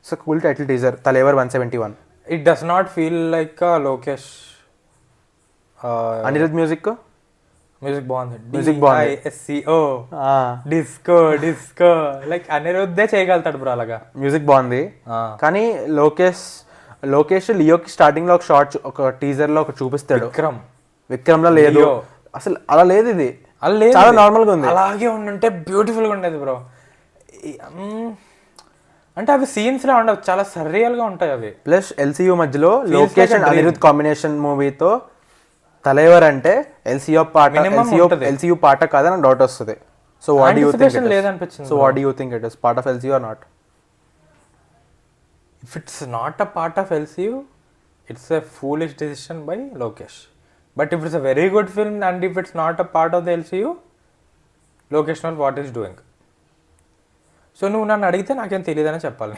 It's a cool title teaser. Thalaivar 171. It does not feel like Lokesh. Anirudh music బాగుంది. Music బాగుంది. DISCO disco like అనిరుద్ధే చేయగలుగుతాడు bro అలాగా. Music బాగుంది. కానీ లోకేష్ లియోకి స్టార్టింగ్ లో ఒక షార్ట్, ఒక టీజర్ లో ఒక చూపిస్తాడు. విక్రమ్ లో లేదు అసలు, అలా లేదు. ఇది చాలా నార్మల్ గా ఉంది. అలాగే ఉండుంటే బ్యూటిఫుల్ గా ఉండేది బ్రో. అంటే అవి సీన్స్ లా ఉండవు, చాలా సర్రియల్ గా ఉంటాయి అవి. ప్లస్ LCU మధ్యలో లోకేష్ అండ్ అనిరుద్ కాంబినేషన్ మూవీతో తలేవర్ అంటే LCU పాట కాదని డౌట్ వస్తుంది. So what do you think లేదనిపించింది. So what do you think it is part of LCU or not? If it's not a part of LCU, it's a foolish decision by Lokesh. But if it's a very good film and if it's not a part of the LCU, Lokesh knows what he's doing. So నువ్వు నన్ను అడిగితే నాకేం తెలియదని చెప్పాలి.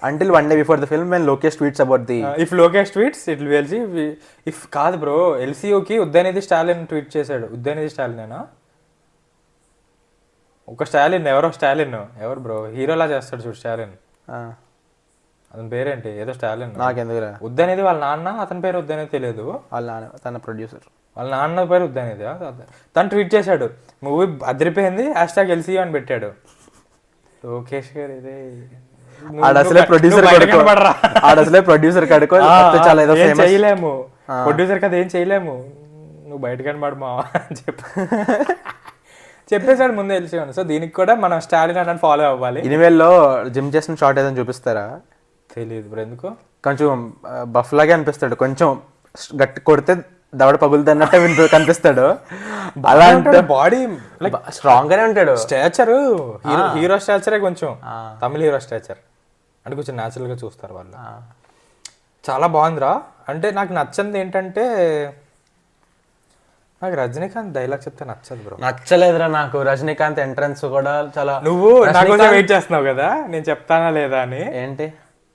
Until one day before the film when Lokesh tweets about the... if Lokesh tweets, it will be LCU. If కాదు bro, LCUకి Udhayanidhi Stalin tweet చేశాడు. ఉదయనిధి స్టాలినేనా? ఒక స్టాలిన్, ఎవరు బ్రో, హీరోలా చేస్తాడు చూడు స్టాలిన్. అతని పేరేంటి, ఏదో స్టాలిన్. నాకెందుకు ఉదయనిధి వాళ్ళ నాన్న, అతని పేరు ఉదయనిధి తెలియదు. వాళ్ళ నాన్న తన ప్రొడ్యూసర్, వాళ్ళ నాన్న పేరు ఉదయనిధి. తను ట్వీట్ చేశాడు, మూవీ అదిరిపోయింది #LCU అని పెట్టాడు. లోకేష్ గారు ఇదే అసలే ప్రొడ్యూసర్ కడుకో చాలా ఏదో చేయలేము, ప్రొడ్యూసర్ కదా ఏం చేయలేము, నువ్వు బయట కనబడు మావా అని చెప్పేసాడు ముందే LCU అని. సో దీనికి కూడా మనం స్టాలిన్ అని ఫాలో అవ్వాలి. ఇనివేల్లో జిమ్ చేసిన షార్ట్ ఏదైనా చూపిస్తారా? తెలియదు బ్రో, ఎందుకు? కొంచెం బఫ్ లాగే అనిపిస్తాడు, కొంచెం గట్టి కొడితే దవడ పగులుతుంది అన్నట్టు కనిపిస్తాడు. అలా అంటే బాడీ స్ట్రాంగ్ గానే ఉంటాడు. స్టాచర్ హీరో స్టాచరే, కొంచెం తమిళ హీరో స్టాచర్ అంటే కొంచెం న్యాచురల్ గా చూస్తారు వాళ్ళు. చాలా బాగుందిరా. అంటే నాకు నచ్చింది ఏంటంటే, నాకు రజనీకాంత్ డైలాగ్ చెప్తే నచ్చదు బ్రో. నచ్చలేదురా నాకు రజనీకాంత్ ఎంట్రన్స్ కూడా చాలా. నువ్వు నా కోసం వెయిట్ చేస్తున్నావు కదా నేను చెప్తానా లేదా అని. ఏంటి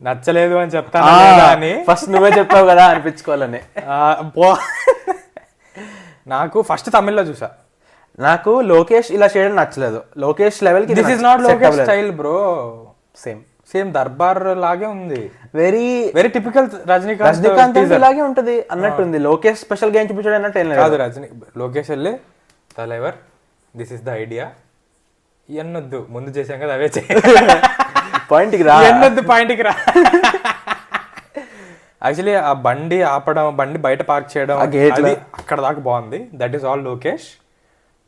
నచ్చలేదు అని చెప్తానా లేదా అని ఫస్ట్ నువ్వే చెప్పావు కదా అనిపించుకోవాలని. నాకు ఫస్ట్ తమిళ్లో చూసా. నాకు లోకేష్ ఇలా చేయడం నచ్చలేదు. లోకేష్ లెవెల్ కి this is not Lokesh style bro. Same Darbar లాగే ఉంది. వెరీ టిపికల్ రజనీకాంత్ లాగే ఉంటది అన్నట్టుంది. లోకేష్ స్పెషల్ గా ఏం చూపించాడు అన్నట్టు ఏం లేదు. లోకేష్ వెళ్ళి Thalaivar this is the idea ఎన్నొద్దు, ముందు చేసాం కదా అవే పాయింట్కి రా, ఎన్నొద్దు పాయింట్కి రా. యాక్చువల్లీ ఆ బండి ఆపడం, బండి బయట పార్క్ చేయడం, అది అక్కడ దాకా బాగుంది. That is all Lokesh.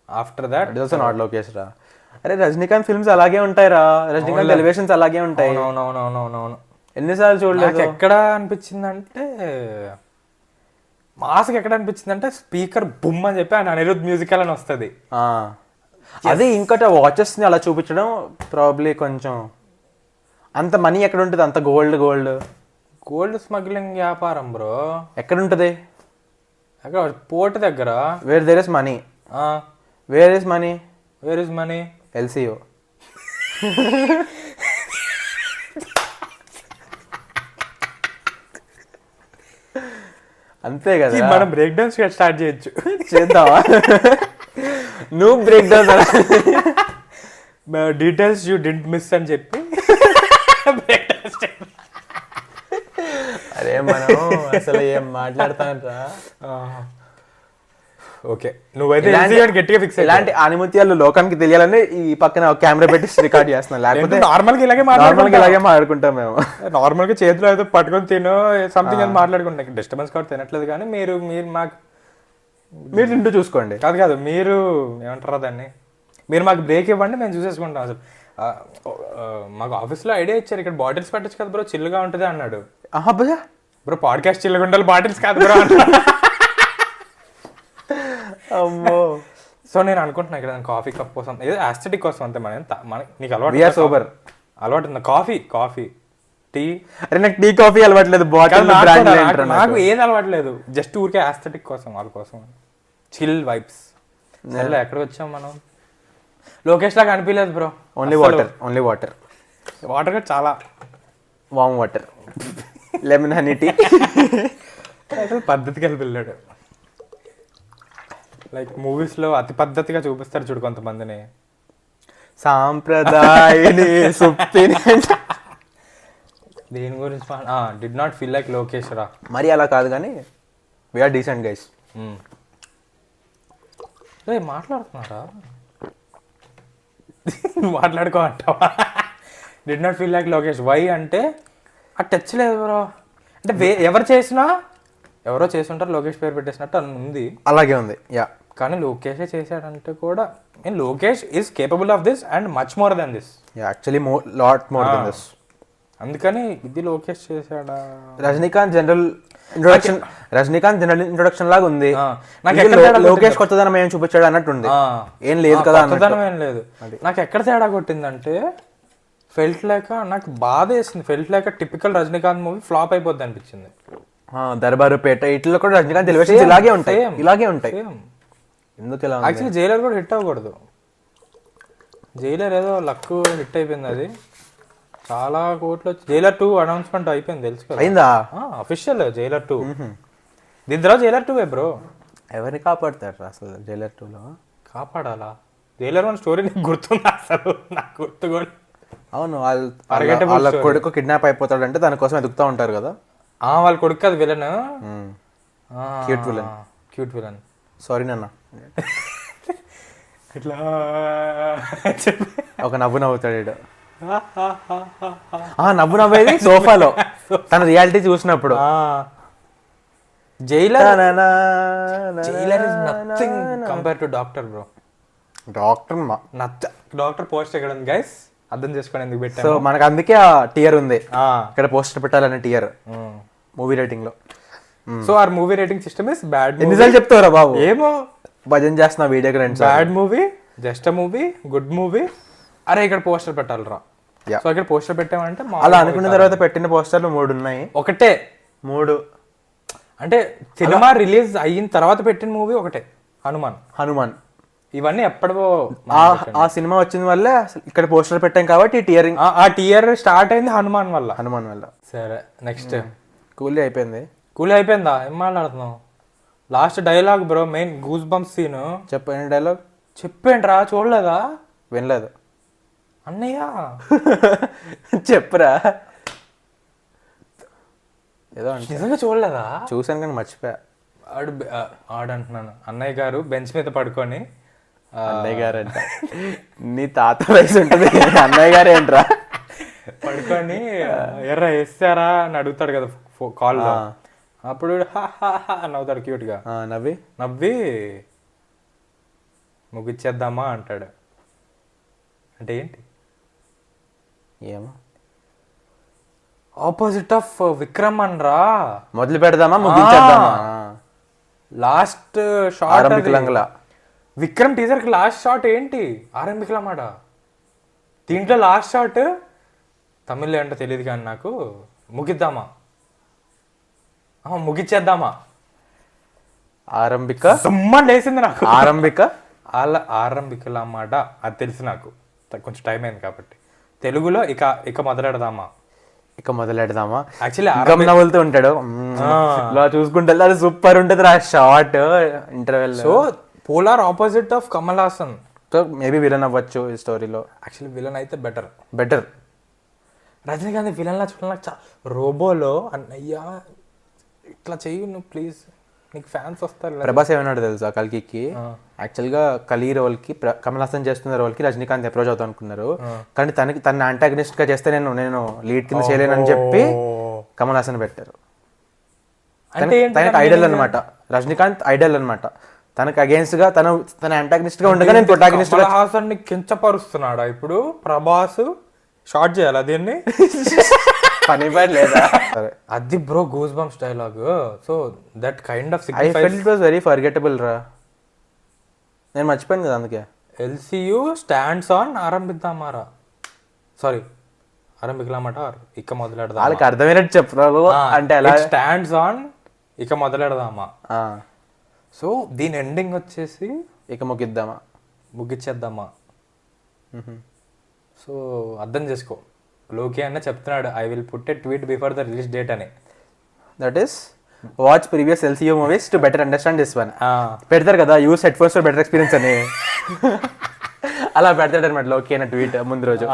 After that it also not Lokesh రా. అరే రజనీకాంత్ ఫిల్మ్స్ అలాగే ఉంటాయి రా, రజనీకాంత్ ఎలివేషన్స్ అలాగే ఉంటాయి. అవునవునవునవునవును. ఎన్నిసార్లు చూడలేదు. ఎక్కడ అనిపించింది అంటే, మాస్కి ఎక్కడ అనిపించింది అంటే, స్పీకర్ బుమ్ అని చెప్పి ఆయన అనిరుద్ మ్యూజికల్ అని వస్తుంది. అదే ఇంకట వాచెస్ ని అలా చూపించడం ప్రాబ్లీ కొంచెం. అంత మనీ ఎక్కడ ఉంటుంది, అంత గోల్డ్ స్మగ్లింగ్ వ్యాపారం బ్రో. ఎక్కడ ఉంటుంది? అక్కడ పోర్ట్ దగ్గర. Where there is money. Where is money? LCU. అంతే కదా. మనం బ్రేక్ డౌన్స్ స్టార్ట్ చేయొచ్చు. చేద్దామా? నువ్వు break down details you didn't miss అని చెప్పి అరే మనం అసలు ఏం మాట్లాడతాంట్రా. ఓకే, నువ్వైతే గట్టిగా ఫిక్స్. ఇలాంటి ఆనిముత్యాలు లోకానికి తెలియాలని ఈ పక్కన కెమెరా పెట్టి రికార్డ్ చేస్తున్నాం. లేకపోతే నార్మల్ గా ఇలాగే మాట్లాడుకుంటాం మేము. నార్మల్ గా చేతిలో ఏదో పట్టుకొని తినో సంథింగ్ అని మాట్లాడుకుంటాం. డిస్టర్బెన్స్ కూడా తినట్లేదు. కానీ మీరు తింటూ చూసుకోండి. కాదు మీరు ఏమంటారా దాన్ని, మీరు మాకు బ్రేక్ ఇవ్వండి, మేము చూసేసుకుంటాం. అసలు మాకు ఆఫీస్లో ఐడియా ఇచ్చారు, ఇక్కడ బాటిల్స్ పెట్టచ్చు కదా బ్రో, చిల్లుగా ఉంటుంది అన్నాడు. బ్రో పాడ్కాస్ట్ చిల్లుగా ఉండాలి, బాటిల్స్ కాదు బ్రో అన్నాడు. అమ్మో. సో నేను అనుకుంటున్నా ఇక్కడ కాఫీ కప్ కోసం, ఏదో ఆస్థెటిక్ కోసం అంతే. నీకు అలవాటు ఉంది కాఫీ టీ. అరే నాకు టీ కాఫీ అలవాట్లేదు, బాటిల్ నాకు ఏది అలవాట్లేదు. జస్ట్ ఊరికే ఆస్థెటిక్ కోసం, వాళ్ళ కోసం చిల్ వైబ్స్. ఎక్కడికి వచ్చాం మనం? లోకేష్ లాగా అనిపించలేదు బ్రో. ఓన్లీ వాటర్ కూడా చాలా warm water, lemon honey tea. పద్ధతికి వెళ్ళాడు. లైక్ మూవీస్ లో అతి పద్ధతిగా చూపిస్తారు చూడు కొంతమందిని, సాంప్రదాయని సుప్పిని. దేని గురించి did not feel like Lokesh రా. మరి అలా కాదు కానీ వీఆర్ డీసెంట్ గైస్. మాట్లాడుతున్నారా? మాట్లాడుకో అంటావా? Did not feel like Lokesh. Why అంటే ఆ టచ్ లేదు బ్రో. అంటే ఎవరు చేసినా ఎవరో చేసుంటారు, లోకేష్ పేరు పెట్టేసినట్టు అని ఉంది. అలాగే ఉంది యా. కానీ లోకేషే చేశాడంటే కూడా Lokesh is capable of this and much more than this. Actually lot more than this. అందుకని ఇది లోకేష్ చేశాడా? రజనీకాంత్ జనరల్ ఇంట్రొడక్షన్ లాగా ఉంది. లోకేష్ కొత్తదనం ఏం చూపించాడు అన్నట్టుంది. ఏం లేదు కదా, కొత్తదనం ఏం లేదు. నాకు ఎక్కడ తేడా కొట్టిందంటే ఫెల్ట్ లేక నాకు బాధ వేసింది. ఫెల్ట్ లేక టిపికల్ రజనీకాంత్ మూవీ ఫ్లాప్ అయిపోద్ది అనిపించింది. దర్బారు పేట ఇట్లా కూడా రజనీకాంత్ ఎలివేషన్స్ ఇలాగే ఉంటాయి. ఎందుకు ఇలా? యాక్చువల్లీ జైలర్ కూడా హిట్ అవ్వకూడదు. జైలర్ ఏదో లక్ హిట్ అయిపోయింది. అది చాలా కోట్లు వచ్చి జైలర్ 2 అనౌన్స్మెంట్ అయిపోయింది తెలుసు కదా. అయిందా? Official Jailer 2. దీని తర్వాత జైలర్ 2 బ్రో. ఎవరిని కాపాడతారు అసలు జైలర్ 2లో? కాపాడాలా? జైలర్ 1 స్టోరీ నీకు గుర్తుందా? అసలు నాకు గుర్తు కూడా. అవును, వాళ్ళ కొడుకు కిడ్నాప్ అయిపోతాడు అంటే దానికోసం ఎదుగుతూ ఉంటారు కదా. వాళ్ళ కొడుకు అది విలన్. Cute villain. సారీ నాన్న. ఇట్లా ఒక నవ్వు నవ్వుతాడు. నవ్వు నవ్వేది సోఫాలో తన రియాలిటీ చూసినప్పుడు. Jailer is nothing compare to doctor bro. Doctor poster ఎక్కడ ఉంది గైస్? అర్థం చేసుకోండి ఎందుకు పెట్టాను. సో మనకు అందుకే ఆ టియర్ ఉంది ఇక్కడ, పోస్టర్ పెట్టాలనే టియర్ మూవీ రేటింగ్ లో. So our movie rating system is bad. ఎన్నిసార్లు చెప్తారా బాబు? ఏమో భజన చేస్తున్నా video. Bad movie, just movie, good movie. అరే ఇక్కడ పోస్టర్ పెట్టాలరా. సో ఇక్కడ పోస్టర్ పెట్టామంటే అలా అనుకున్న తర్వాత పెట్టిన పోస్టర్లు 3 ఉన్నాయి. ఒకటే 3 అంటే సినిమా రిలీజ్ అయిన తర్వాత పెట్టిన మూవీ ఒకటే, హనుమాన్. ఇవన్నీ ఎప్పుడో ఆ సినిమా వచ్చిన వల్ల ఇక్కడ పోస్టర్ పెట్టాం కాబట్టి ఆ టియర్ స్టార్ట్ అయింది హనుమాన్ వల్ల. సరే నెక్స్ట్ కూలీ అయిపోయిందా? ఏం మాట్లాడుతున్నావు? Last dialogue bro, main goosebumps scene. చెప్పండి డైలాగ్. చెప్పేంట్రా, చూడలేదా? వినలేదు అన్నయ్య. చెప్పురా. ఏదో నిజంగా చూడలేదా? చూసాను కానీ మర్చిపోయా. ఆడంటున్నాను. అన్నయ్య గారు బెంచ్ మీద పడుకొని, అన్నయ్య గారు అంట నీ తాత వయసు ఉంటుంది, అన్నయ్య గారు ఏంట్రా, పడుకొని ఎర్ర వేస్తారా అని అడుగుతాడు కదా కాల్లో. అప్పుడు నవ్వుతాడు క్యూట్ గా. నవ్వి ముగిచ్చేద్దామా అంటాడు. అంటే ఏంటి? ఏమో ఆపోజిట్ ఆఫ్ విక్రమ్ అనరా. మొదలు పెడదామా ముగించేద్దామా? లాస్ట్ షాట్ విక్రమ్ టీజర్ కి లాస్ట్ షాట్ ఏంటి? ఆరంభికలమాట. దీంట్లో లాస్ట్ షాట్ తమిళ్లో ఏంటో తెలియదు కానీ నాకు ముగిచ్చేద్దామా ఆరంభిక లేసింది నాకు. ఆరంభికలమాట అది తెలుసు నాకు, కొంచెం టైం అయింది కాబట్టి. తెలుగులో ఇక మొదలెడదామా. యాక్చువల్లీ నవ్వులుతూ ఉంటాడు ఇలా చూసుకుంటే, అది సూపర్ ఉంటుంది రా short interval. So polar opposite of Kamal Haasan. So maybe villain అవ్వచ్చు ఈ స్టోరీలో. యాక్చువల్లీ విలన్ అయితే బెటర్. రజనీకాంత్ విలన్ లా చూడాలి. రోబోలో అన్నయ్య ఇట్లా చెయ్యి నువ్వు ప్లీజ్, నీకు ఫ్యాన్స్ వస్తారు. ప్రభాస్ ఏమన్నాడు తెలుసా కల్కికి? యాక్చువల్గా కలీ రోల్ కి కమల్ హాసన్ చేస్తున్న రోల్ కి రజనీకాంత్ అప్రోచ్ అవుతాం అనుకున్నారు, కానీ తన యాంటాగనిస్ట్ గా చేస్తే నేను లీడ్ కింద చేయలేనని చెప్పి కమల్ హాసన్ పెట్టారు. తనకి ఐడల్ అనమాట, రజనీకాంత్ ఐడల్ అనమాట. తనకు అగేన్స్ట్ గా తన యాంటాగనిస్ట్ గా ఉండగా నేను ప్రొటాగనిస్ట్ గా. హాసన్ ని కించపరుస్తున్నాడా ఇప్పుడు ప్రభాస్? షార్ట్ చేయాలి దీన్ని. పని లేదా అది bro goose bumps dialogue. So that kind of I felt it was very forgettable రా. నేను మర్చిపోయాను కదా అందుకే. ఎల్సియు స్టాండ్స్ ఆన్ ఆరంభిద్దామారా, సారీ ఆరంభికలామాట ఇక మొదలెడదాం. వాళ్ళకి అర్థమైనట్టు చెప్పరా అంటే అలా. స్టాండ్స్ ఆన్ ఇక మొదలెడదామా. సో దీని ఎండింగ్ వచ్చేసి ఇక ముగిచ్చేద్దామా. సో అర్థం చేసుకో, లోకి అన్న చెప్తున్నాడు I will put a tweet before the release date అని. That is watch previous LCU movies to better understand this one. పెడతారు కదా use headphones for better experience అని. అలా పెడతాడు అనమాట లోకి అన్న ట్వీట్ ముందు రోజు.